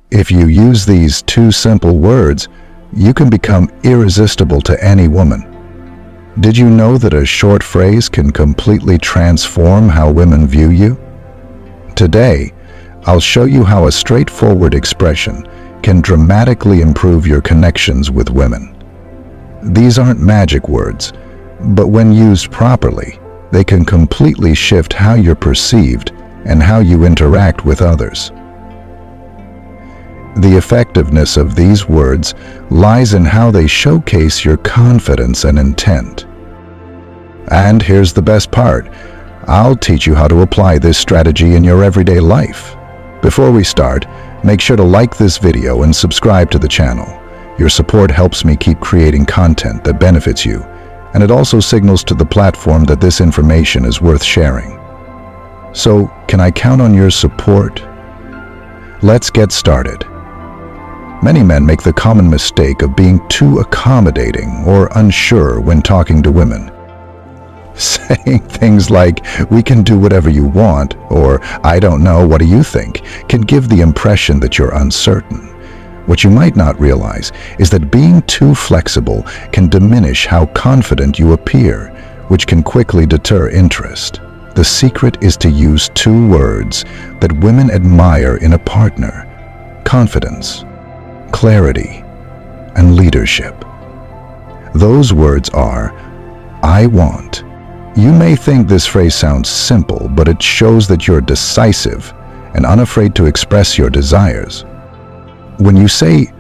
If you use these two simple words, you can become irresistible to any woman. Did you know that a short phrase can completely transform how women view you? Today, I'll show you how a straightforward expression can dramatically improve your connections with women. These aren't magic words, but when used properly, they can completely shift how you're perceived and how you interact with others. The effectiveness of these words lies in how they showcase your confidence and intent. And here's the best part. I'll teach you how to apply this strategy in your everyday life. Before we start, make sure to like this video and subscribe to the channel. Your support helps me keep creating content that benefits you, and it also signals to the platform that this information is worth sharing. So, can I count on your support? Let's get started. Many men make the common mistake of being too accommodating or unsure when talking to women. Saying things like, "We can do whatever you want," or "I don't know, what do you think?" can give the impression that you're uncertain. What you might not realize is that being too flexible can diminish how confident you appear, which can quickly deter interest. The secret is to use two words that women admire in a partner: confidence, clarity, and leadership. Those words are, "I want." You may think this phrase sounds simple, but it shows that you're decisive and unafraid to express your desires. When you say,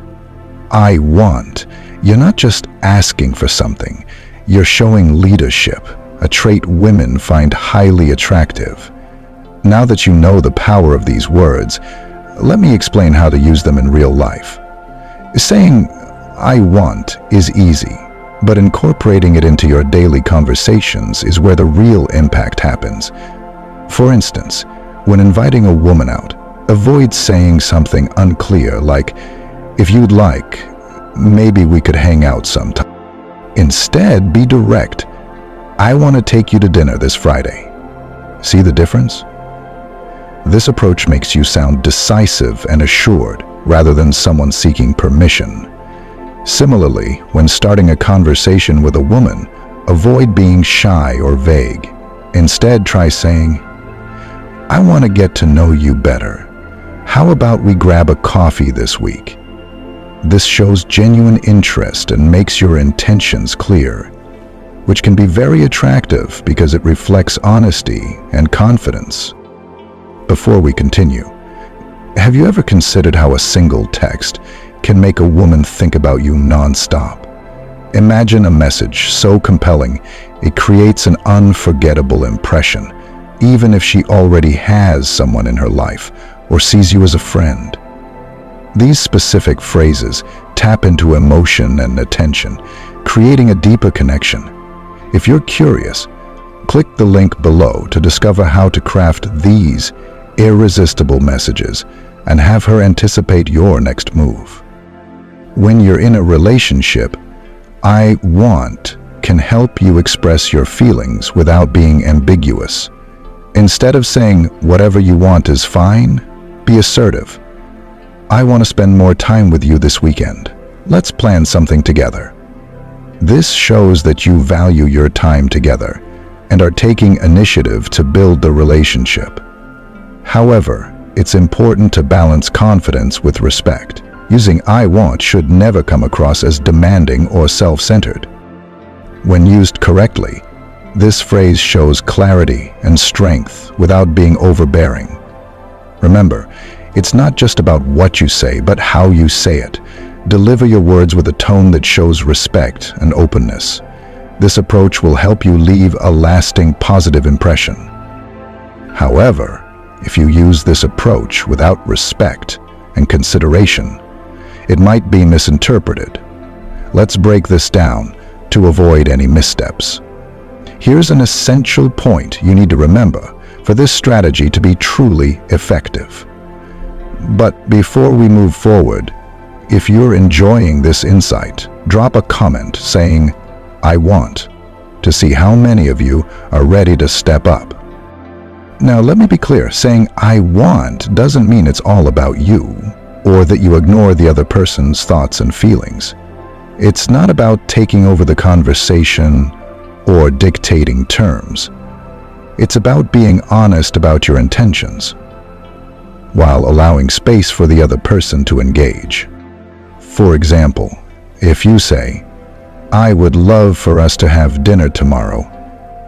"I want," you're not just asking for something, you're showing leadership, a trait women find highly attractive. Now that you know the power of these words, let me explain how to use them in real life. Saying, "I want," is easy, but incorporating it into your daily conversations is where the real impact happens. For instance, when inviting a woman out, avoid saying something unclear like, "If you'd like, maybe we could hang out sometime." Instead, be direct. "I want to take you to dinner this Friday." See the difference? This approach makes you sound decisive and assured rather than someone seeking permission. Similarly, when starting a conversation with a woman, avoid being shy or vague. Instead, try saying, "I want to get to know you better. How about we grab a coffee this week?" This shows genuine interest and makes your intentions clear, which can be very attractive because it reflects honesty and confidence. Before we continue, have you ever considered how a single text can make a woman think about you non-stop? Imagine a message so compelling it creates an unforgettable impression, even if she already has someone in her life or sees you as a friend. These specific phrases tap into emotion and attention, creating a deeper connection. If you're curious, click the link below to discover how to craft these irresistible messages and have her anticipate your next move. When you're in a relationship, "I want" can help you express your feelings without being ambiguous. Instead of saying, "Whatever you want is fine," be assertive. "I want to spend more time with you this weekend. Let's plan something together." This shows that you value your time together and are taking initiative to build the relationship. However, it's important to balance confidence with respect. Using "I want" should never come across as demanding or self-centered. When used correctly, this phrase shows clarity and strength without being overbearing. Remember, it's not just about what you say, but how you say it. Deliver your words with a tone that shows respect and openness. This approach will help you leave a lasting positive impression. However, if you use this approach without respect and consideration, it might be misinterpreted. Let's break this down to avoid any missteps. Here's an essential point you need to remember for this strategy to be truly effective. But before we move forward, if you're enjoying this insight, drop a comment saying, "I want," to see how many of you are ready to step up. Now, let me be clear, saying "I want" doesn't mean it's all about you or that you ignore the other person's thoughts and feelings. It's not about taking over the conversation or dictating terms. It's about being honest about your intentions, while allowing space for the other person to engage. For example, if you say, "I would love for us to have dinner tomorrow,"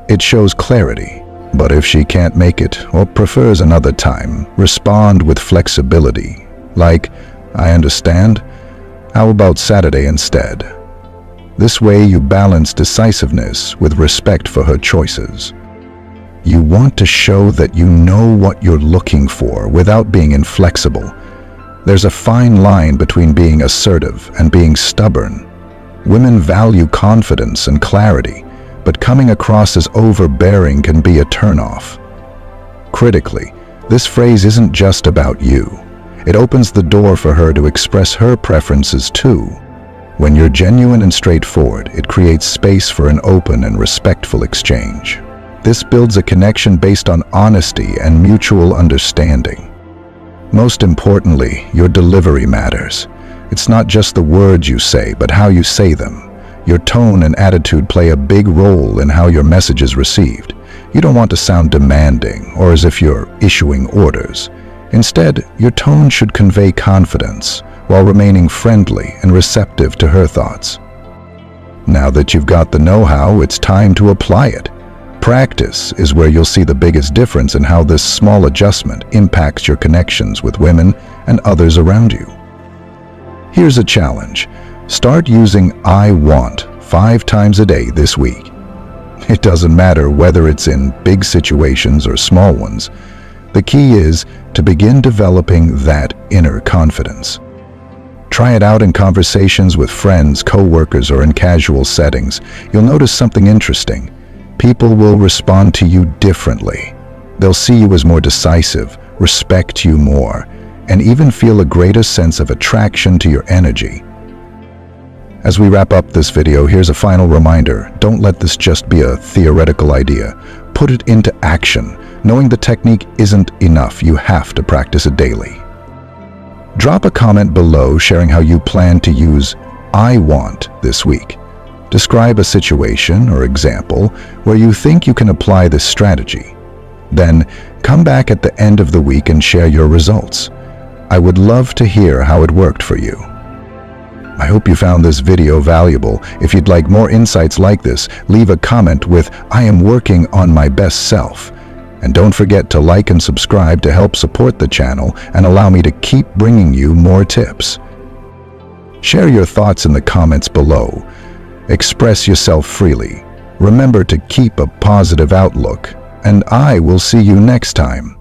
it shows clarity. But if she can't make it or prefers another time, respond with flexibility, like, "I understand. How about Saturday instead?" This way you balance decisiveness with respect for her choices. You want to show that you know what you're looking for without being inflexible. There's a fine line between being assertive and being stubborn. Women value confidence and clarity, but coming across as overbearing can be a turnoff. Critically, this phrase isn't just about you. It opens the door for her to express her preferences too. When you're genuine and straightforward, it creates space for an open and respectful exchange. This builds a connection based on honesty and mutual understanding. Most importantly, your delivery matters. It's not just the words you say, but how you say them. Your tone and attitude play a big role in how your message is received. You don't want to sound demanding or as if you're issuing orders. Instead, your tone should convey confidence while remaining friendly and receptive to her thoughts. Now that you've got the know-how, it's time to apply it. Practice is where you'll see the biggest difference in how this small adjustment impacts your connections with women and others around you. Here's a challenge. Start using "I want" 5 times a day this week. It doesn't matter whether it's in big situations or small ones. The key is to begin developing that inner confidence. Try it out in conversations with friends, co-workers, or in casual settings. You'll notice something interesting. People will respond to you differently. They'll see you as more decisive, respect you more, and even feel a greater sense of attraction to your energy. As we wrap up this video, here's a final reminder. Don't let this just be a theoretical idea. Put it into action. Knowing the technique isn't enough. You have to practice it daily. Drop a comment below sharing how you plan to use "I want" this week. Describe a situation or example where you think you can apply this strategy. Then, come back at the end of the week and share your results. I would love to hear how it worked for you. I hope you found this video valuable. If you'd like more insights like this, leave a comment with "I am working on my best self." And don't forget to like and subscribe to help support the channel and allow me to keep bringing you more tips. Share your thoughts in the comments below. Express yourself freely. Remember to keep a positive outlook, and I will see you next time.